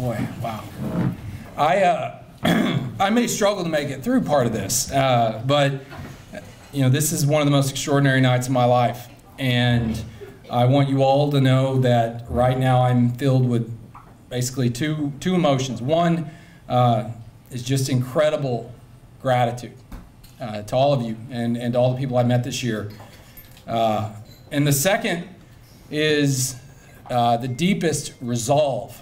Boy, wow. I may struggle to make it through part of this, but you know, this is one of the most extraordinary nights of my life, and I want you all to know that right now I'm filled with basically two emotions. One is just incredible gratitude to all of you and to all the people I met this year. And the second is the deepest resolve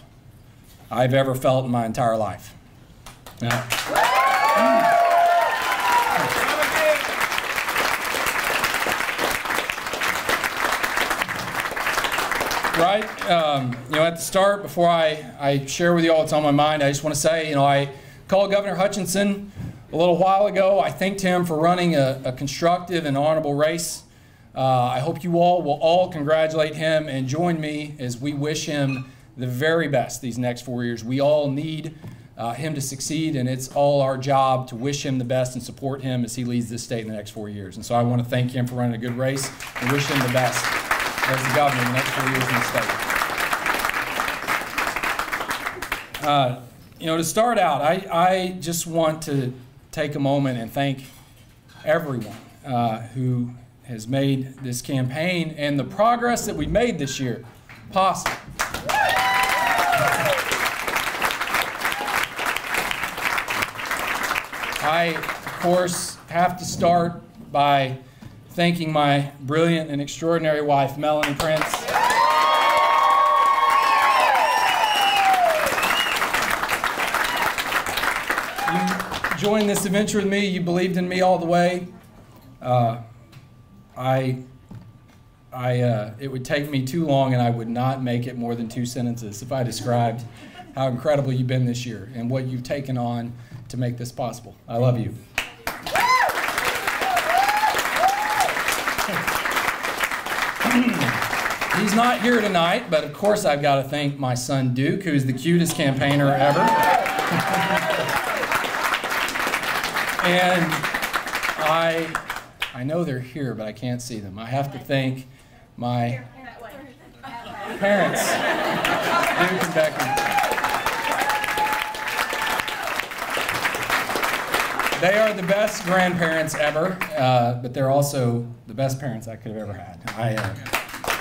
I've ever felt in my entire life. Right? You know, at the start, before I share with you all what's on my mind, I just want to say, you know, I called Governor Hutchinson a little while ago. I thanked him for running a constructive and honorable race. I hope you all will all congratulate him and join me as we wish him the very best these next 4 years. We all need him to succeed, and it's all our job to wish him the best and support him as he leads this state in the next 4 years. And so I want to thank him for running a good race and wish him the best as the governor in the next 4 years in the state. You know, to start out, I just want to take a moment and thank everyone who has made this campaign and the progress that we made this year possible. I, of course, have to start by thanking my brilliant and extraordinary wife, Melanie Prince. You joined this adventure with me. You believed in me all the way. It would take me too long, and I would not make it more than 2 sentences if I described how incredible you've been this year and what you've taken on to make this possible. I love you. He's not here tonight, but of course I've got to thank my son Duke, who's the cutest campaigner ever. And I know they're here, but I can't see them. I have to thank my parents, Duke and Becky. They are the best grandparents ever, but they're also the best parents I could have ever had.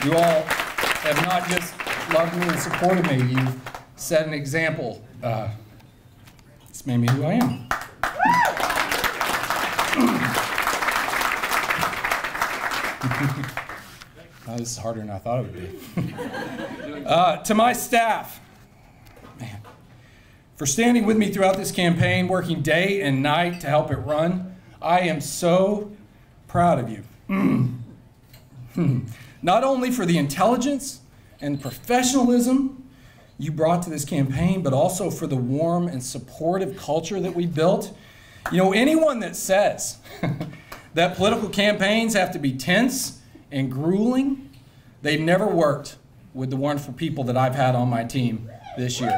You all have not just loved me and supported me, you've set an example. It's made me who I am. Oh, this is harder than I thought it would be. To my staff, man, for standing with me throughout this campaign, working day and night to help it run, I am so proud of you. Not only for the intelligence and professionalism you brought to this campaign, but also for the warm and supportive culture that we built. You know, anyone that says that political campaigns have to be tense and grueling, they've never worked with the wonderful people that I've had on my team this year.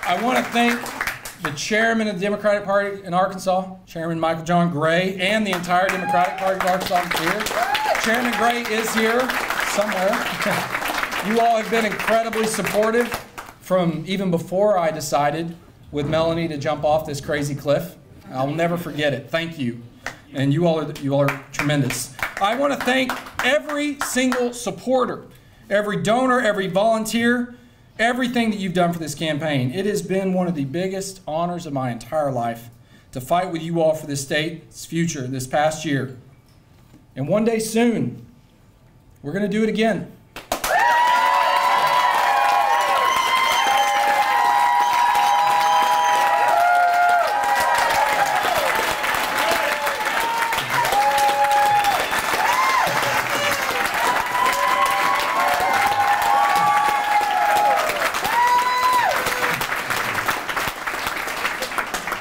I want to thank the chairman of the Democratic Party in Arkansas, Chairman Michael John Gray, and the entire Democratic Party of Arkansas here. Chairman Gray is here somewhere. You all have been incredibly supportive from even before I decided with Melanie to jump off this crazy cliff. I'll never forget it. Thank you. And you all are tremendous. I want to thank every single supporter, every donor, every volunteer, everything that you've done for this campaign. It has been one of the biggest honors of my entire life to fight with you all for this state's future this past year. And one day soon, we're going to do it again.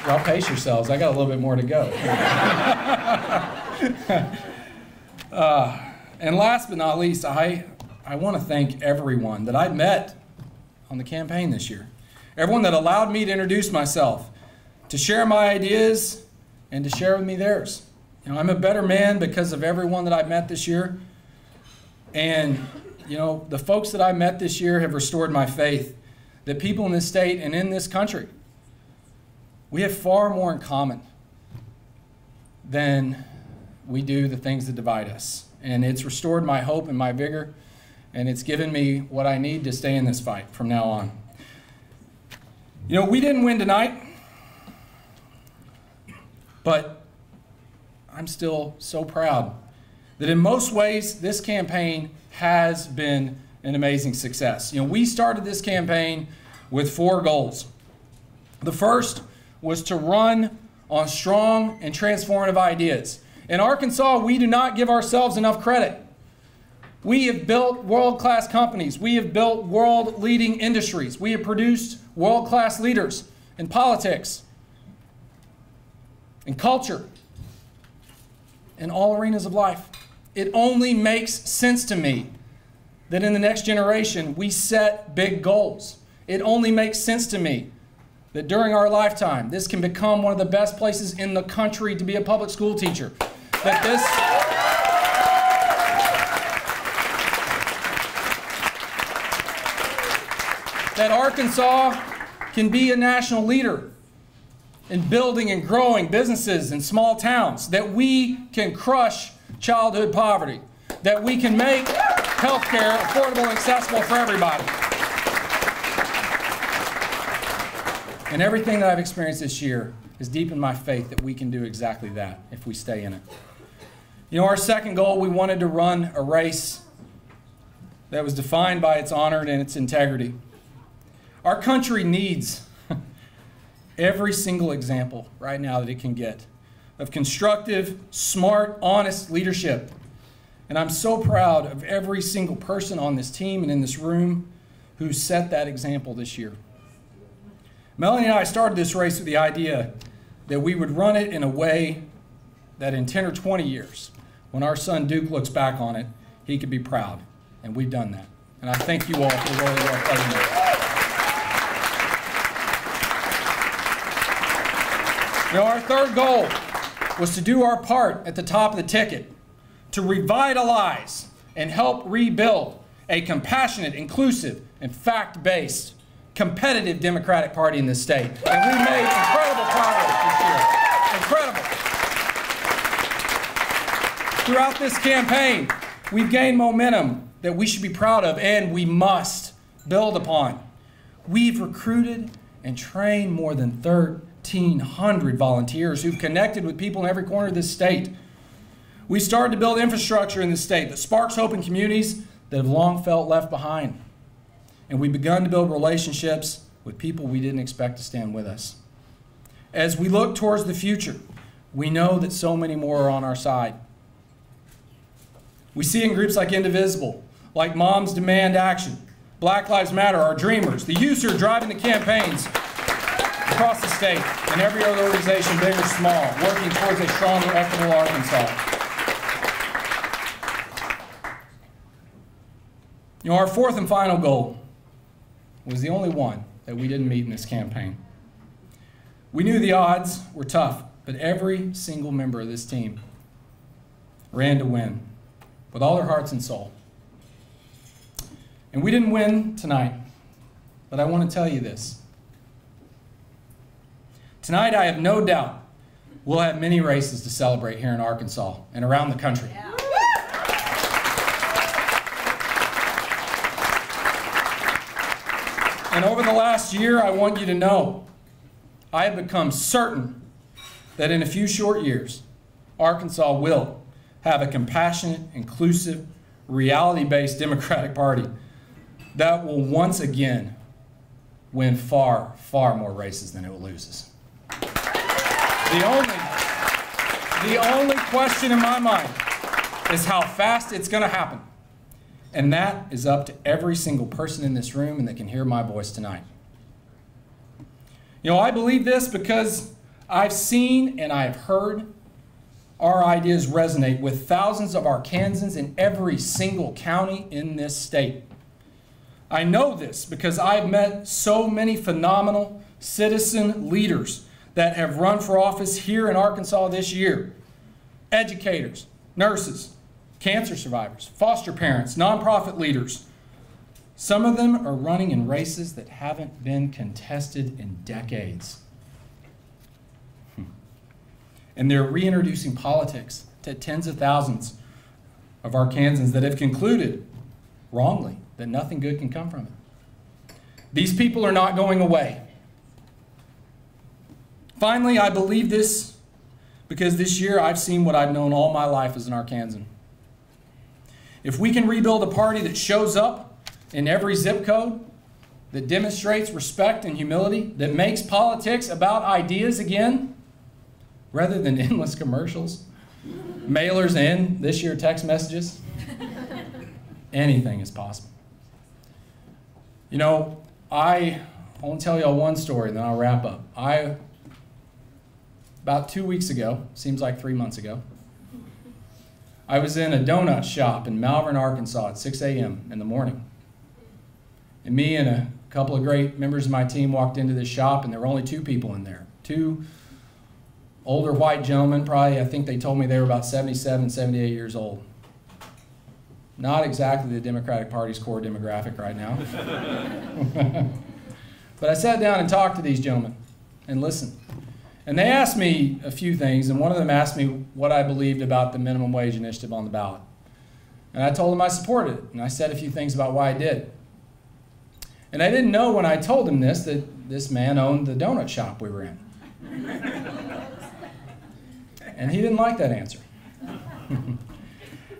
Y'all pace yourselves. I got a little bit more to go. And last but not least, I want to thank everyone that I met on the campaign this year. Everyone that allowed me to introduce myself, to share my ideas, and to share with me theirs. I'm a better man because of everyone that I've met this year. And, the folks that I met this year have restored my faith that people in this state and in this country, we have far more in common than we do the things that divide us. And it's restored my hope and my vigor, and it's given me what I need to stay in this fight from now on. We didn't win tonight, but I'm still so proud that in most ways this campaign has been an amazing success. We started this campaign with 4 goals. The first was to run on strong and transformative ideas. In Arkansas, we do not give ourselves enough credit. We have built world-class companies. We have built world-leading industries. We have produced world-class leaders in politics, in culture, in all arenas of life. It only makes sense to me that in the next generation we set big goals. It only makes sense to me that during our lifetime this can become one of the best places in the country to be a public school teacher. That Arkansas can be a national leader in building and growing businesses in small towns, that we can crush childhood poverty, that we can make health care affordable and accessible for everybody. And everything that I've experienced this year has deepened my faith that we can do exactly that if we stay in it. Our second goal, we wanted to run a race that was defined by its honor and its integrity. Our country needs every single example right now that it can get of constructive, smart, honest leadership. And I'm so proud of every single person on this team and in this room who set that example this year. Melanie and I started this race with the idea that we would run it in a way that in 10 or 20 years, when our son Duke looks back on it, he could be proud. And we've done that. And I thank you all for the role you are playing in it. Our third goal was to do our part at the top of the ticket, to revitalize and help rebuild a compassionate, inclusive, and fact-based, competitive Democratic Party in this state. And we made incredible progress this year. Incredible. Throughout this campaign, we've gained momentum that we should be proud of and we must build upon. We've recruited and trained more than 1,300 volunteers who've connected with people in every corner of this state. We started to build infrastructure in this state that sparks hope in communities that have long felt left behind. And we've begun to build relationships with people we didn't expect to stand with us. As we look towards the future, we know that so many more are on our side. We see in groups like Indivisible, like Moms Demand Action, Black Lives Matter, our dreamers, the youth who are driving the campaigns across the state, and every other organization, big or small, working towards a stronger, equitable Arkansas. Our fourth and final goal was the only one that we didn't meet in this campaign. We knew the odds were tough, but every single member of this team ran to win with all their hearts and soul. And we didn't win tonight, but I want to tell you this. Tonight, I have no doubt we'll have many races to celebrate here in Arkansas and around the country. Yeah. And over the last year, I want you to know, I have become certain that in a few short years, Arkansas will have a compassionate, inclusive, reality-based Democratic Party that will once again win far, far more races than it loses. The only question in my mind is how fast it's going to happen. And that is up to every single person in this room and that can hear my voice tonight. I believe this because I've seen and I've heard our ideas resonate with thousands of Arkansans in every single county in this state. I know this because I've met so many phenomenal citizen leaders that have run for office here in Arkansas this year. educators, nurses, cancer survivors, foster parents, nonprofit leaders. Some of them are running in races that haven't been contested in decades. And they're reintroducing politics to tens of thousands of Arkansans that have concluded, wrongly, that nothing good can come from it. These people are not going away. Finally, I believe this because this year I've seen what I've known all my life as an Arkansan. If we can rebuild a party that shows up in every zip code, that demonstrates respect and humility, that makes politics about ideas again, rather than endless commercials, mailers, and this year text messages, anything is possible. You know, I want to tell y'all one story, and then I'll wrap up. About 2 weeks ago, seems like 3 months ago, I was in a donut shop in Malvern, Arkansas at 6 a.m. in the morning. And me and a couple of great members of my team walked into this shop, and there were only 2 people in there. 2 older white gentlemen, probably, I think they told me they were about 77, 78 years old. Not exactly the Democratic Party's core demographic right now. But I sat down and talked to these gentlemen and listened. And they asked me a few things, and one of them asked me what I believed about the minimum wage initiative on the ballot. And I told them I supported it, and I said a few things about why I did. And I didn't know when I told him this that this man owned the donut shop we were in. And he didn't like that answer. And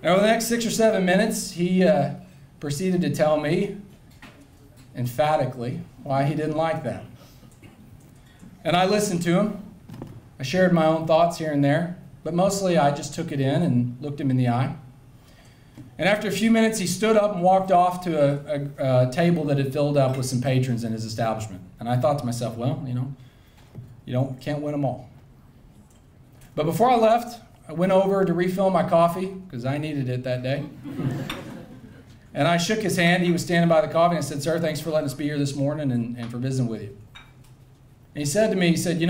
over the next 6 or 7 minutes, he proceeded to tell me emphatically why he didn't like that. And I listened to him. I shared my own thoughts here and there, but mostly I just took it in and looked him in the eye. And after a few minutes, he stood up and walked off to a table that had filled up with some patrons in his establishment. And I thought to myself, well, you can't win them all. But before I left, I went over to refill my coffee, because I needed it that day. And I shook his hand. He was standing by the coffee, and I said, "Sir, thanks for letting us be here this morning and for visiting with you." And he said to me, he said,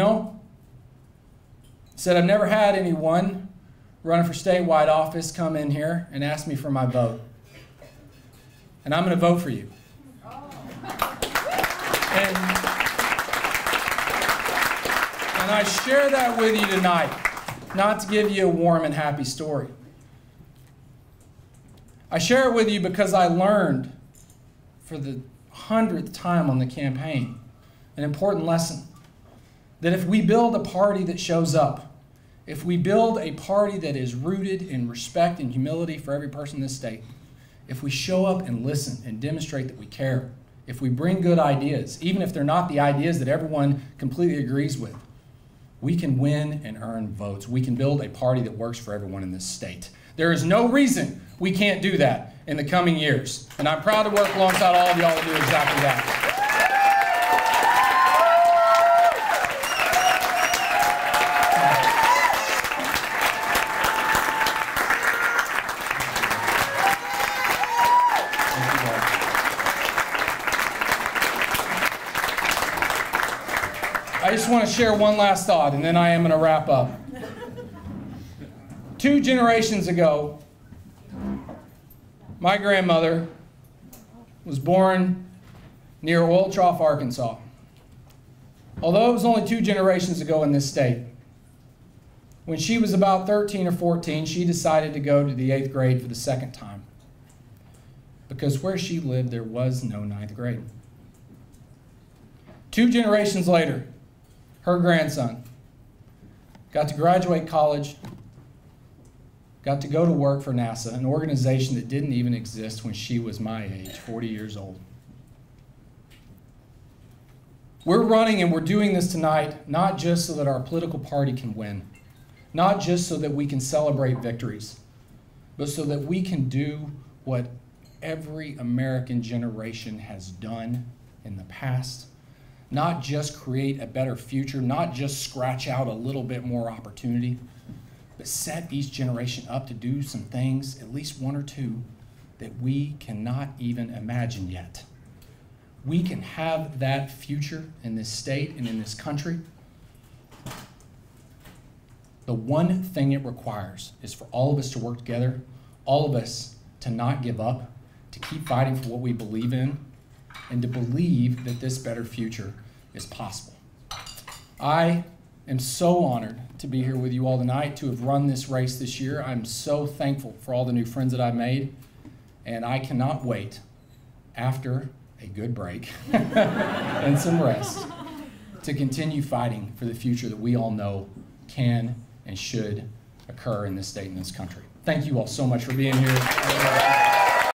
I've never had anyone running for statewide office come in here and ask me for my vote. And I'm going to vote for you. And I share that with you tonight, not to give you a warm and happy story. I share it with you because I learned for the 100th time on the campaign an important lesson. That if we build a party that shows up, if we build a party that is rooted in respect and humility for every person in this state, if we show up and listen and demonstrate that we care, if we bring good ideas, even if they're not the ideas that everyone completely agrees with, we can win and earn votes. We can build a party that works for everyone in this state. There is no reason we can't do that in the coming years. And I'm proud to work alongside all of y'all to do exactly that. I just want to share one last thought, and then I am going to wrap up. 2 generations ago, my grandmother was born near Oil Trough, Arkansas. Although it was only 2 generations ago in this state, when she was about 13 or 14, she decided to go to the 8th grade for the second time. Because where she lived, there was no 9th grade. 2 generations later, her grandson got to graduate college, got to go to work for NASA, an organization that didn't even exist when she was my age, 40 years old. We're running and we're doing this tonight not just so that our political party can win, not just so that we can celebrate victories, but so that we can do what every American generation has done in the past. Not just create a better future, not just scratch out a little bit more opportunity, but set each generation up to do some things, at least 1 or 2, that we cannot even imagine yet. We can have that future in this state and in this country The one thing it requires is for all of us to work together, all of us to not give up, to keep fighting for what we believe in, and to believe that this better future is possible. I am so honored to be here with you all tonight, to have run this race this year. I'm so thankful for all the new friends that I've made, and I cannot wait, after a good break and some rest, to continue fighting for the future that we all know can and should occur in this state and this country. Thank you all so much for being here.